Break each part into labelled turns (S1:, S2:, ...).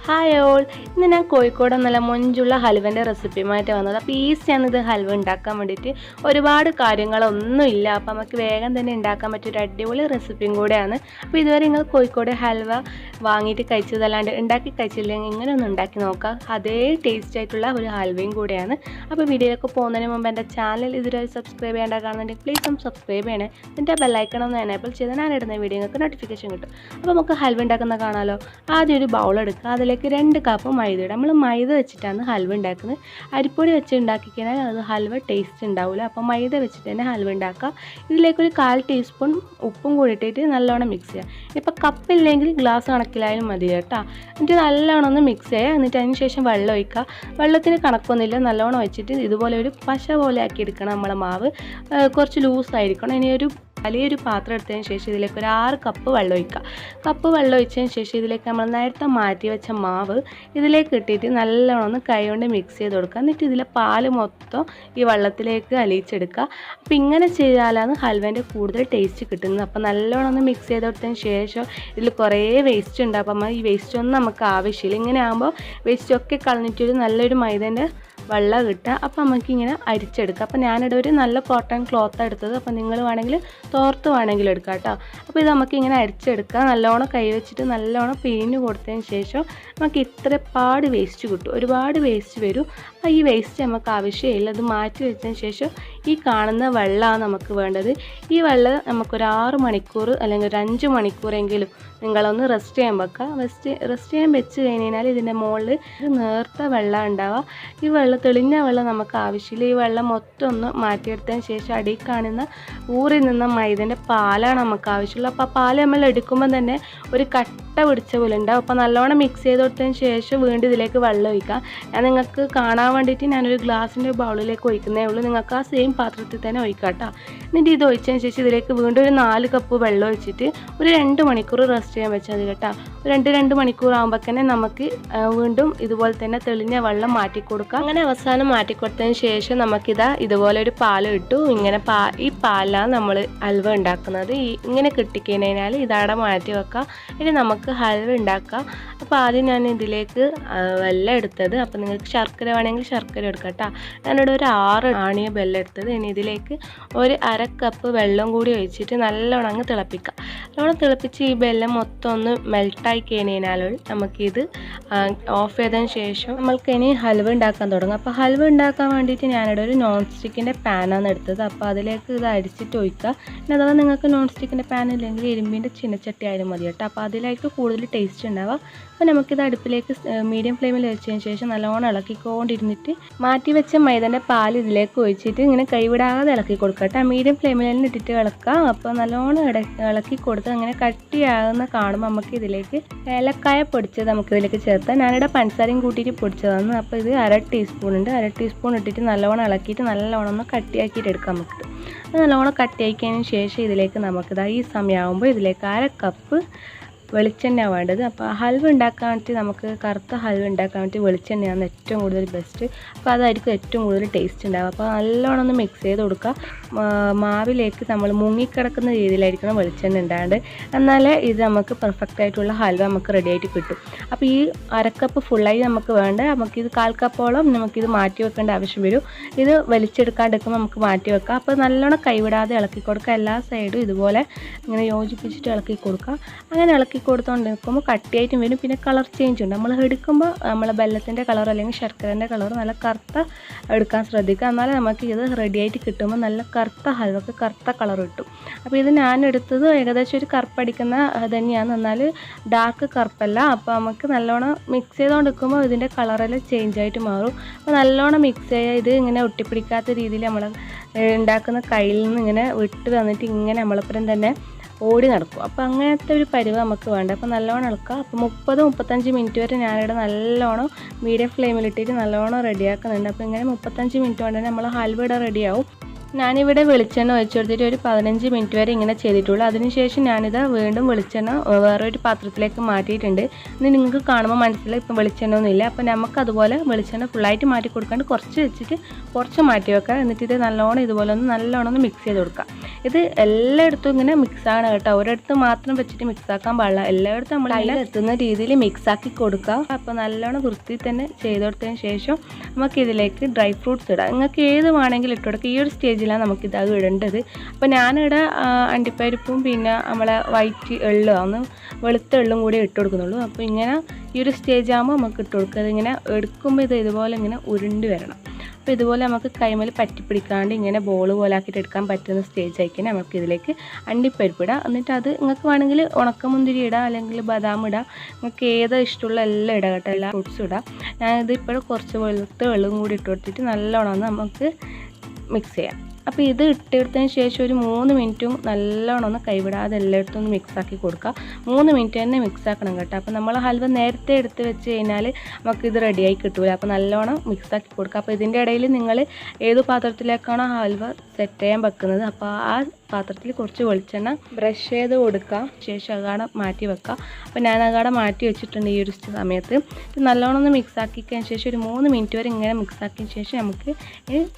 S1: Hi all, ഇന്ന് ഞാൻ കോഴിക്കോട് നല്ല മൊഞ്ചുള്ള ഹൽവൻ്റെ റെസിപ്പിയുമായിട്ട് വന്നത്. അപ്പോൾ ഈസിയാണ് ഇത് ഹൽവ ഉണ്ടാക്കാൻ വേണ്ടിയിട്ട്. ഒരുപാട് കാര്യങ്ങളൊന്നുമില്ല, അപ്പോൾ നമുക്ക് വേഗം തന്നെ ഉണ്ടാക്കാൻ പറ്റിയൊരു അടിപൊളി റെസിപ്പിയും കൂടെയാണ്. അപ്പോൾ ഇതുവരെ നിങ്ങൾ കോഴിക്കോട് ഹൽവ വാങ്ങിയിട്ട് കഴിച്ചതല്ലാണ്ട് ഉണ്ടാക്കി കഴിച്ചില്ലെങ്കിൽ ഇങ്ങനെ ഒന്ന് ഉണ്ടാക്കി നോക്കാം. അതേ ടേസ്റ്റ് ആയിട്ടുള്ള ഒരു ഹൽവയും കൂടെയാണ്. അപ്പോൾ വീഡിയോയിലേക്ക് പോകുന്നതിന് മുമ്പ് എൻ്റെ ചാനൽ ഇതുവരെ സബ്സ്ക്രൈബ് ചെയ്യേണ്ട കാണുന്നുണ്ടെങ്കിൽ പ്ലീസ് ഒന്ന് സബ്സ്ക്രൈബ് ചെയ്യണേ. എൻ്റെ ബെല്ലൈക്കൺ ഒന്ന് എനേബിൾ ചെയ്ത് ഞാൻ ഇടുന്ന വീഡിയോ നിങ്ങൾക്ക് നോട്ടിഫിക്കേഷൻ കിട്ടും. അപ്പോൾ നമുക്ക് ഹൽവ ഉണ്ടാക്കുന്ന കാണാമല്ലോ. ആദ്യം ഒരു ബൗൾ എടുക്കുക, അതിലേക്ക് 2 കപ്പ് മൈദ ഇടുക. നമ്മൾ മൈദ വെച്ചിട്ടാണ് ഹൽവ ഉണ്ടാക്കുന്നത്. അരിപ്പൊടി വെച്ച് ഉണ്ടാക്കിക്കഴിഞ്ഞാൽ അത് ഹൽവ ടേസ്റ്റ് ഉണ്ടാവില്ല. അപ്പോൾ മൈദ വെച്ചിട്ട് തന്നെ ഹൽവ ഉണ്ടാക്കുക. ഇതിലേക്കൊരു 1/4 ടീസ്പൂൺ ഉപ്പും കൂടി ഇട്ടിട്ട് നല്ലോണം മിക്സ് ചെയ്യുക. ഇപ്പോൾ കപ്പില്ലെങ്കിൽ ഗ്ലാസ് കണക്കിലായാലും മതി കേട്ടോ. എന്നിട്ട് നല്ലോണം ഒന്ന് മിക്സ് ചെയ്യുക. എന്നിട്ട് അതിന് ശേഷം വെള്ളം ഒഴിക്കുക. വെള്ളത്തിന് കണക്കൊന്നുമില്ല, നല്ലോണം ഒഴിച്ചിട്ട് ഇതുപോലെ ഒരു പശ പോലെ ആക്കി എടുക്കണം. നമ്മളെ മാവ് കുറച്ച് ലൂസായിരിക്കണം. ഇനി ഒരു വലിയൊരു പാത്രം എടുത്തതിന് ശേഷം ഇതിലേക്ക് ഒരു 6 കപ്പ് വെള്ളം ഒഴിക്കുക. കപ്പ് വെള്ളം ഒഴിച്ചതിന് ശേഷം ഇതിലേക്ക് നമ്മൾ നേരത്തെ മാറ്റി വെച്ച മാവ് ഇതിലേക്ക് ഇട്ടിട്ട് നല്ലോണം ഒന്ന് കൈ കൊണ്ട് മിക്സ് ചെയ്ത് കൊടുക്കുക. എന്നിട്ട് ഇതിലെ പാല് മൊത്തം ഈ വെള്ളത്തിലേക്ക് അലിയിച്ചെടുക്കുക. അപ്പോൾ ഇങ്ങനെ ചെയ്താലാണ് ഹൽവേൻ്റെ കൂടുതൽ ടേസ്റ്റ് കിട്ടുന്നത്. അപ്പോൾ നല്ലോണം ഒന്ന് മിക്സ് ചെയ്ത് കൊടുത്തതിന് ശേഷം ഇതിൽ കുറേ വേസ്റ്റ് ഉണ്ട്. അപ്പം ഈ വേസ്റ്റൊന്നും നമുക്ക് ആവശ്യമില്ല. ഇങ്ങനെ ആകുമ്പോൾ വേസ്റ്റൊക്കെ കളഞ്ഞിട്ടൊരു നല്ലൊരു മൈദേൻ്റെ വെള്ളം കിട്ടുക. അപ്പോൾ നമുക്കിങ്ങനെ അരിച്ചെടുക്കാം. അപ്പോൾ ഞാനിവിടെ ഒരു നല്ല കോട്ടൺ ക്ലോത്ത് എടുത്തത്. അപ്പോൾ നിങ്ങൾ വേണമെങ്കിൽ തോർത്ത് വേണമെങ്കിലും എടുക്കാം കേട്ടോ. അപ്പോൾ ഇത് നമുക്കിങ്ങനെ അരിച്ചെടുക്കുക. നല്ലോണം കൈ വെച്ചിട്ട് നല്ലോണം പിഴിഞ്ഞ് കൊടുത്തതിന് ശേഷം നമുക്ക് ഇത്രപാട് വേസ്റ്റ് കിട്ടും. ഒരുപാട് വേസ്റ്റ് വരും. അപ്പോൾ ഈ വേസ്റ്റ് നമുക്ക് ആവശ്യമില്ല. അത് മാറ്റി വെച്ചതിന് ശേഷം ഈ കാണുന്ന വെള്ളമാണ് നമുക്ക് വേണ്ടത്. ഈ വെള്ളം നമുക്കൊരു 6 മണിക്കൂർ അല്ലെങ്കിൽ ഒരു 5 മണിക്കൂറെങ്കിലും നിങ്ങളൊന്ന് റെസ്റ്റ് ചെയ്യാൻ വെക്കുക. റെസ്റ്റ് ചെയ്യാൻ വെച്ച് കഴിഞ്ഞാൽ ഇതിൻ്റെ മുകളിൽ നേർത്ത വെള്ളം ഉണ്ടാവുക. ഈ തെളിഞ്ഞ വെള്ളം നമുക്ക് ആവശ്യമില്ല. ഈ വെള്ളം മൊത്തം ഒന്ന് മാറ്റിയെടുത്തതിന് ശേഷം അടിയിൽ കാണുന്ന ഊറി നിന്ന മൈദേൻ്റെ പാലാണ് നമുക്ക് ആവശ്യമുള്ളത്. അപ്പോൾ ആ പാല് നമ്മൾ എടുക്കുമ്പോൾ തന്നെ ഒരു കട്ട പിടിച്ച പോലെ ഉണ്ടാവും. അപ്പോൾ നല്ലോണം മിക്സ് ചെയ്ത് കൊടുത്തതിന് ശേഷം വീണ്ടും ഇതിലേക്ക് വെള്ളം ഒഴിക്കാം. ഞാൻ നിങ്ങൾക്ക് കാണാൻ വേണ്ടിയിട്ട് ഞാനൊരു ഗ്ലാസിൻ്റെ ബൗളിലേക്ക് ഒഴിക്കുന്നേ ഉള്ളൂ. നിങ്ങൾക്ക് ആ സെയിം പാത്രത്തിൽ തന്നെ ഒഴിക്കാം കേട്ടോ. എന്നിട്ട് ഇത് ഒഴിച്ചതിന് ശേഷം ഇതിലേക്ക് വീണ്ടും ഒരു 4 കപ്പ് വെള്ളം ഒഴിച്ചിട്ട് ഒരു 2 മണിക്കൂർ റെസ്റ്റ് ചെയ്യാൻ വെച്ചാൽ മതി കേട്ടോ. 2 മണിക്കൂർ ആകുമ്പോൾ തന്നെ നമുക്ക് വീണ്ടും ഇതുപോലെ തന്നെ തെളിഞ്ഞ വെള്ളം മാറ്റി കൊടുക്കാം. അങ്ങനെ അവസാനം മാറ്റി കൊടുത്തതിന് ശേഷം നമുക്കിതാ ഇതുപോലെ ഒരു പാല് കിട്ടും. ഇങ്ങനെ ഈ പാലാണ് നമ്മൾ ഹൽവ ഉണ്ടാക്കുന്നത്. ഇങ്ങനെ കിട്ടിക്കഴിഞ്ഞാൽ ഇതവിടെ മാറ്റി വെക്കാം. ഇനി നമുക്ക് ഹൽവ ഉണ്ടാക്കാം. അപ്പോൾ ആദ്യം ഞാൻ ഇതിലേക്ക് വെല്ലം എടുത്തത്. അപ്പോൾ നിങ്ങൾക്ക് ശർക്കര വേണമെങ്കിൽ ശർക്കര എടുക്കാം കേട്ടോ. ഞാനിവിടെ ഒരു 6 ആണിയ വെല്ലം എടുത്തത്. ഇനി ഇതിലേക്ക് ഒരു 1/2 കപ്പ് വെള്ളം കൂടി ഒഴിച്ചിട്ട് നല്ലോണം അങ്ങ് തിളപ്പിക്കാം. നല്ലോണം തിളപ്പിച്ച് ഈ വെല്ലം മൊത്തം ഒന്ന് മെൽട്ടായി കഴിഞ്ഞാൽ നമുക്കിത് ഓഫ് ചെയ്തതിന് ശേഷം നമ്മൾക്ക് ഇനി ഹൽവ ഉണ്ടാക്കാൻ തുടങ്ങും. അപ്പോൾ ഹൽവ ഉണ്ടാക്കാൻ വേണ്ടിയിട്ട് ഞാനിവിടെ ഒരു നോൺ സ്റ്റിക്കിൻ്റെ പാനാണ് എടുത്തത്. അപ്പോൾ അതിലേക്ക് ഇത് അരിച്ചിട്ട് ഒഴിക്കുക. പിന്നെ അഥവാ നിങ്ങൾക്ക് നോൺ സ്റ്റിക്കിൻ്റെ പാൻ ഇല്ലെങ്കിൽ ഇരുമ്പിൻ്റെ ചിന്നച്ചട്ടി ആയാലും മതി കേട്ടോ. അപ്പോൾ അതിലേക്ക് കൂടുതൽ ടേസ്റ്റ് ഉണ്ടാവുക. അപ്പോൾ നമുക്കിത് അടുപ്പിലേക്ക് മീഡിയം ഫ്ലെയിമിൽ വെച്ചതിന് ശേഷം നല്ലോണം ഇളക്കിക്കൊണ്ടിരുന്നിട്ട് മാറ്റി വെച്ച മൈദൻ്റെ പാൽ ഇതിലേക്ക് ഒഴിച്ചിട്ട് ഇങ്ങനെ കൈവിടാതെ ഇളക്കി കൊടുക്കുക കേട്ടോ. മീഡിയം ഫ്ലെയിമിൽ തന്നെ ഇട്ടിട്ട് ഇളക്കുക. അപ്പോൾ നല്ലോണം ഇളക്കി കൊടുത്ത് അങ്ങനെ കട്ടിയാകുന്ന കാണുമ്പോൾ നമുക്ക് ഇതിലേക്ക് ഏലക്കായ പൊടിച്ചത് നമുക്കിതിലേക്ക് ചേർത്താം. ഞാനിവിടെ പഞ്ചസാരയും കൂട്ടിയിട്ട് പൊടിച്ചതാണ്. അപ്പോൾ ഇത് 1/2 ടീസ്പൂൺ ഉണ്ട്. 1/2 ടീസ്പൂൺ ഇട്ടിട്ട് നല്ലോണം ഇളക്കിയിട്ട് നല്ലോണം ഒന്ന് കട്ടിയാക്കിയിട്ട് എടുക്കാം. നമുക്ക് അത് നല്ലോണം കട്ടിയാക്കിയതിന് ശേഷം ഇതിലേക്ക് നമുക്കിതാ ഈ സമയമാകുമ്പോൾ ഇതിലേക്ക് 1/2 കപ്പ് വെളിച്ചെണ്ണ വേണ്ടത്. അപ്പോൾ ഹൽവ ഉണ്ടാക്കാൻ വേണ്ടി നമുക്ക് കറുത്ത ഹൽവ ഉണ്ടാക്കാൻ വേണ്ടി വെളിച്ചെണ്ണയാണ് ഏറ്റവും കൂടുതൽ ബെസ്റ്റ്. അപ്പോൾ അതായിരിക്കും ഏറ്റവും കൂടുതൽ ടേസ്റ്റ് ഉണ്ടാവുക. അപ്പോൾ നല്ലോണം ഒന്ന് മിക്സ് ചെയ്ത് കൊടുക്കുക. മാവിലേക്ക് നമ്മൾ മുങ്ങിക്കിടക്കുന്ന രീതിയിലായിരിക്കണം വെളിച്ചെണ്ണ ഉണ്ടാകാണ്ട്. എന്നാലേ ഇത് നമുക്ക് പെർഫെക്റ്റ് ആയിട്ടുള്ള ഹൽവ നമുക്ക് റെഡി ആയിട്ട് കിട്ടും. അപ്പോൾ ഈ 1/2 കപ്പ് ഫുള്ളായി നമുക്ക് വേണ്ട. നമുക്കിത് 1/4 കപ്പോളം നമുക്കിത് മാറ്റി വെക്കേണ്ട ആവശ്യം വരും. ഇത് വലിച്ചെടുക്കാണ്ടിരിക്കുമ്പോൾ നമുക്ക് മാറ്റി വെക്കാം. അപ്പോൾ നല്ലോണം കൈവിടാതെ ഇളക്കി കൊടുക്കുക. എല്ലാ സൈഡും ഇതുപോലെ ഇങ്ങനെ യോജിപ്പിച്ചിട്ട് ഇളക്കി കൊടുക്കുക. അങ്ങനെ ഇളക്കി കൊടുത്തുകൊണ്ട് നിൽക്കുമ്പോൾ കട്ടിയായിട്ടും വരും. പിന്നെ കളർ ചേഞ്ച് ഉണ്ട്. നമ്മൾ എടുക്കുമ്പോൾ നമ്മളെ ബെല്ലത്തിൻ്റെ കളർ അല്ലെങ്കിൽ ശർക്കരൻ്റെ കളർ നല്ല കറുത്ത എടുക്കാൻ ശ്രദ്ധിക്കുക. എന്നാലും നമുക്ക് ഇത് റെഡി ആയിട്ട് കിട്ടുമ്പോൾ നല്ല കറുത്ത ഹൽവക്ക് കറുത്ത കളർ കിട്ടും. അപ്പോൾ ഇത് ഞാൻ എടുത്തത് ഏകദേശം ഒരു കറുപ്പടിക്കുന്ന തന്നെയാണ്, എന്നാൽ ഡാർക്ക് കറുപ്പല്ല. അപ്പോൾ നമുക്ക് നല്ലോണം മിക്സ് ചെയ്തുകൊണ്ട് നിൽക്കുമ്പോൾ ഇതിൻ്റെ കളറെല്ലാം ചേഞ്ച് ആയിട്ട് മാറും. അപ്പോൾ നല്ലോണം മിക്സ് ചെയ്യുക. ഇത് ഇങ്ങനെ ഒട്ടിപ്പിടിക്കാത്ത രീതിയിൽ നമ്മൾ ഉണ്ടാക്കുന്ന കയ്യിൽ നിന്ന് ഇങ്ങനെ വിട്ട് വന്നിട്ട് ഇങ്ങനെ നമ്മളപ്പുറം തന്നെ ഓടി നടക്കും. അപ്പോൾ അങ്ങനത്തെ ഒരു പരിവ് നമുക്ക് വേണ്ട. അപ്പോൾ നല്ലോണം ഇളക്കുക. അപ്പോൾ 30-35 മിനിറ്റ് വരെ ഞാനിവിടെ നല്ലോണം മീഡിയം ഫ്ലെയിമിലിട്ടിട്ട് നല്ലോണം റെഡിയാക്കുന്നുണ്ട്. അപ്പോൾ ഇങ്ങനെ 35 മിനിറ്റ് കൊണ്ട് തന്നെ നമ്മൾ ഹൽവ ഇവിടെ റെഡിയാവും. ഞാനിവിടെ വെളിച്ചെണ്ണ ഒഴിച്ചു കൊടുത്തിട്ട് ഒരു 15 മിനിറ്റ് വരെ ഇങ്ങനെ ചെയ്തിട്ടുള്ളൂ. അതിനുശേഷം ഞാനിത് വീണ്ടും വെളിച്ചെണ്ണ വേറൊരു പാത്രത്തിലേക്ക് മാറ്റിയിട്ടുണ്ട്. ഇനി നിങ്ങൾക്ക് കാണുമ്പോൾ മനസ്സിലായി ഇപ്പം വെളിച്ചെണ്ണ ഒന്നുമില്ല. അപ്പോൾ നമുക്ക് അതുപോലെ വെളിച്ചെണ്ണ ഫുള്ളായിട്ട് മാറ്റി കൊടുക്കാണ്ട് കുറച്ച് വെച്ചിട്ട് കുറച്ച് മാറ്റി വെക്കുക. എന്നിട്ട് ഇത് നല്ലോണം ഇതുപോലെ നല്ലോണം മിക്സ് ചെയ്ത് കൊടുക്കുക. ഇത് എല്ലായിടത്തും ഇങ്ങനെ മിക്സ് ആണ് കേട്ടോ. ഒരിടത്ത് മാത്രം വെച്ചിട്ട് മിക്സ് ആക്കാൻ പാടില്ല. എല്ലായിടത്തും നമ്മൾ അതിൽ എത്തുന്ന രീതിയിൽ മിക്സ് ആക്കി കൊടുക്കുക. അപ്പോൾ നല്ലോണം വൃത്തി തന്നെ ചെയ്ത് കൊടുത്തതിന് ശേഷം നമുക്കിതിലേക്ക് ഡ്രൈ ഫ്രൂട്ട്സ് ഇടാം. നിങ്ങൾക്ക് ഏത് വേണമെങ്കിലും ഇട്ട് കൊടുക്കുക. ഈ ഒരു സ്റ്റേജിലാണ് നമുക്കിത് ഇടേണ്ടത്. അപ്പോൾ ഞാനിവിടെ അണ്ടിപ്പരിപ്പും പിന്നെ നമ്മളെ വൈറ്റ് എള്ളും ഒന്ന് വെളുത്ത എള്ളും കൂടി ഇട്ട് കൊടുക്കുന്നുള്ളൂ. അപ്പോൾ ഇങ്ങനെ ഈ ഒരു സ്റ്റേജ് ആകുമ്പോൾ നമുക്ക് ഇട്ട് കൊടുക്കുക. അതിങ്ങനെ എടുക്കുമ്പോൾ ഇതുപോലെ ഇങ്ങനെ ഉരുണ്ട് വരണം. അപ്പോൾ ഇതുപോലെ നമുക്ക് കൈമേൽ പറ്റിപ്പിടിക്കാണ്ട് ഇങ്ങനെ ബോൾ പോലെ ആക്കിയിട്ട് എടുക്കാൻ പറ്റുന്ന സ്റ്റേജ് ആയിക്കാൻ നമുക്ക് ഇതിലേക്ക് അണ്ടിപ്പരിപ്പ് ഇടാം. എന്നിട്ട് അത് നിങ്ങൾക്ക് വേണമെങ്കിൽ ഉണക്കമുന്തിരി ഇടാം, അല്ലെങ്കിൽ ബദാം ഇടാം. നിങ്ങൾക്ക് ഏതാ ഇഷ്ടമുള്ള എല്ലാം ഇടാം കേട്ടോ, എല്ലാ ഫ്രൂട്ട്സും ഇടാം. ഞാനിത് ഇപ്പോൾ കുറച്ച് വെളുത്ത വെള്ളം കൂടി ഇട്ട് കൊടുത്തിട്ട് നല്ലോണം നമുക്ക് മിക്സ് ചെയ്യാം. അപ്പോൾ ഇത് ഇട്ടെടുത്തതിന് ശേഷം ഒരു 3 മിനിറ്റും നല്ലോണം ഒന്ന് കൈവിടാതെ എല്ലായിടത്തും ഒന്ന് മിക്സാക്കി കൊടുക്കുക. 3 മിനിറ്റ് തന്നെ മിക്സ് ആക്കണം കേട്ടോ. അപ്പോൾ നമ്മൾ ഹൽവ നേരത്തെ എടുത്ത് വെച്ച് കഴിഞ്ഞാൽ നമുക്കിത് റെഡിയായി കിട്ടില്ല. അപ്പോൾ നല്ലോണം മിക്സാക്കി കൊടുക്കുക. അപ്പോൾ ഇതിൻ്റെ ഇടയിൽ നിങ്ങൾ ഏത് പാത്രത്തിലേക്കാണോ ഹൽവ സെറ്റ് ചെയ്യാൻ വെക്കുന്നത് അപ്പോൾ ആ പാത്രത്തിൽ കുറച്ച് വെളിച്ചെണ്ണ ബ്രഷ് ചെയ്ത് കൊടുക്കുക. ശേഷം അകാട മാറ്റി വെക്കുക. അപ്പോൾ ഞാൻ അകാട മാറ്റി വെച്ചിട്ടുണ്ട് ഈ ഒരു സമയത്ത്. ഇത് നല്ലോണം ഒന്ന് മിക്സ് ആക്കിയതിന് ശേഷം ഒരു 3 മിനിറ്റ് വരെ ഇങ്ങനെ മിക്സ് ആക്കിയതിന് ശേഷം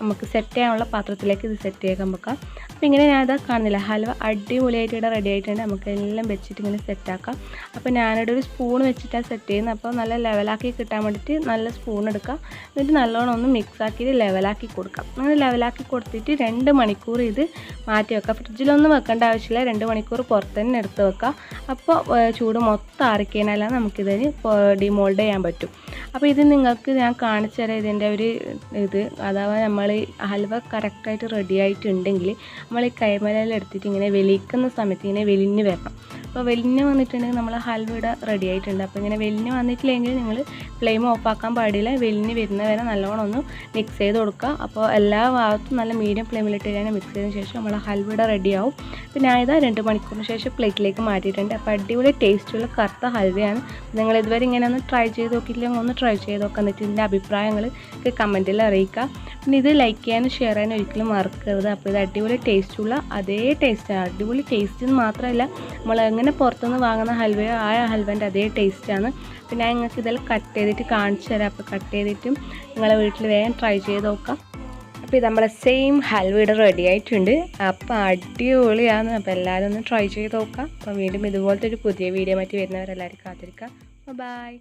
S1: നമുക്ക് സെറ്റ് ചെയ്യാനുള്ള പാത്രത്തിലേക്ക് ഇത് സെറ്റ് ചെയ്യാൻ വെക്കാം. അപ്പോൾ ഇങ്ങനെ ഞാനത് കാണുന്നില്ല, ഹൽവ അടിപൊളിയായിട്ട് ഇവിടെ റെഡി ആയിട്ടുണ്ട്. നമുക്ക് എല്ലാം വെച്ചിട്ട് ഇങ്ങനെ സെറ്റാക്കാം. അപ്പോൾ ഞാനിവിടെ ഒരു സ്പൂൺ വെച്ചിട്ടാണ് സെറ്റ് ചെയ്യുന്നത്. അപ്പോൾ നല്ല ലെവലാക്കി കിട്ടാൻ വേണ്ടിയിട്ട് നല്ല സ്പൂൺ എടുക്കുക. എന്നിട്ട് നല്ലോണം ഒന്ന് മിക്സ് ആക്കിയിട്ട് ലെവലാക്കി കൊടുക്കാം. അങ്ങനെ ലെവലാക്കി കൊടുത്തിട്ട് 2 മണിക്കൂർ ഇത് മാറ്റി വെക്കാം. ഫ്രിഡ്ജിലൊന്നും വെക്കേണ്ട ആവശ്യമില്ല, 2 മണിക്കൂർ പുറത്ത് തന്നെ എടുത്ത് വെക്കാം. അപ്പോൾ ചൂട് മൊത്തം ആറിക്കഴിഞ്ഞാലാണ് നമുക്കിതിന് ഡിമോൾഡ് ചെയ്യാൻ പറ്റും. അപ്പോൾ ഇത് നിങ്ങൾക്ക് ഞാൻ കാണിച്ചു തരാം ഇതിൻ്റെ ഒരു ഇത്. അഥവാ നമ്മൾ ഹൽവ കറക്റ്റായിട്ട് റെഡി ആയിട്ടുണ്ടെങ്കിൽ നമ്മൾ ഈ കൈമലയിൽ എടുത്തിട്ട് ഇങ്ങനെ വലിക്കുന്ന സമയത്ത് ഇങ്ങനെ വെലിഞ്ഞ് വരണം. അപ്പോൾ വെലിഞ്ഞ് വന്നിട്ടുണ്ടെങ്കിൽ നമ്മൾ ഹൽവയുടെ റെഡി ആയിട്ടുണ്ട്. അപ്പോൾ ഇങ്ങനെ വെലിഞ്ഞ് വന്നിട്ടില്ലെങ്കിൽ നിങ്ങൾ ഫ്ലെയിം ഓഫ് ആക്കാൻ പാടില്ല. വെലിഞ്ഞ് വരുന്ന വരെ നല്ലോണം ഒന്ന് മിക്സ് ചെയ്ത് കൊടുക്കുക. അപ്പോൾ എല്ലാ ഭാഗത്തും നല്ല മീഡിയം ഫ്ലെയിമിലിട്ട് ഞാൻ മിക്സ് ചെയ്തതിന് ശേഷം നമ്മൾ ഹൽവയുടെ റെഡിയാവും. അപ്പോൾ ഞാനിതാ 2 മണിക്കൂറിന് ശേഷം പ്ലേറ്റിലേക്ക് മാറ്റിയിട്ടുണ്ട്. അപ്പോൾ അടിപൊളി ടേസ്റ്റുള്ള കറുത്ത ഹൽവയാണ്. നിങ്ങൾ ഇതുവരെ ഇങ്ങനെ ഒന്ന് ട്രൈ ചെയ്ത് നോക്കിയില്ലെങ്കിൽ ഒന്ന് ട്രൈ ചെയ്ത് നോക്കാം. എന്നിട്ട് ഇതിൻ്റെ അഭിപ്രായങ്ങൾ കമൻറ്റിൽ അറിയിക്കുക. പിന്നെ ഇത് ലൈക്ക് ചെയ്യാനും ഷെയർ ചെയ്യാനും ഒരിക്കലും മറക്കരുത്. അപ്പോൾ ഇത് അടിപൊളി ടേസ്റ്റുള്ള അതേ ടേസ്റ്റാണ്. അടിപൊളി ടേസ്റ്റ് എന്ന് മാത്രമല്ല നമ്മൾ എങ്ങനെ പുറത്തുനിന്ന് വാങ്ങുന്ന ഹൽവയോ ആ ഹൽവൻ്റെ അതേ ടേസ്റ്റാണ്. അപ്പോൾ ഞാൻ നിങ്ങൾക്ക് ഇതെല്ലാം കട്ട് ചെയ്തിട്ട് കാണിച്ചു തരാം. അപ്പോൾ കട്ട് ചെയ്തിട്ടും നിങ്ങളെ വീട്ടിൽ വേഗം ട്രൈ ചെയ്ത് നോക്കാം. അപ്പോൾ ഇത് നമ്മളെ സെയിം ഹൽവയുടെ റെഡി ആയിട്ടുണ്ട്. അപ്പോൾ അടിപൊളിയാണ്. അപ്പോൾ എല്ലാവരും ഒന്ന് ട്രൈ ചെയ്ത് നോക്കാം. അപ്പോൾ വീണ്ടും ഇതുപോലത്തെ ഒരു പുതിയ വീഡിയോ മറ്റ് വരുന്നവരെല്ലാവരും കാത്തിരിക്കുക. ബൈ.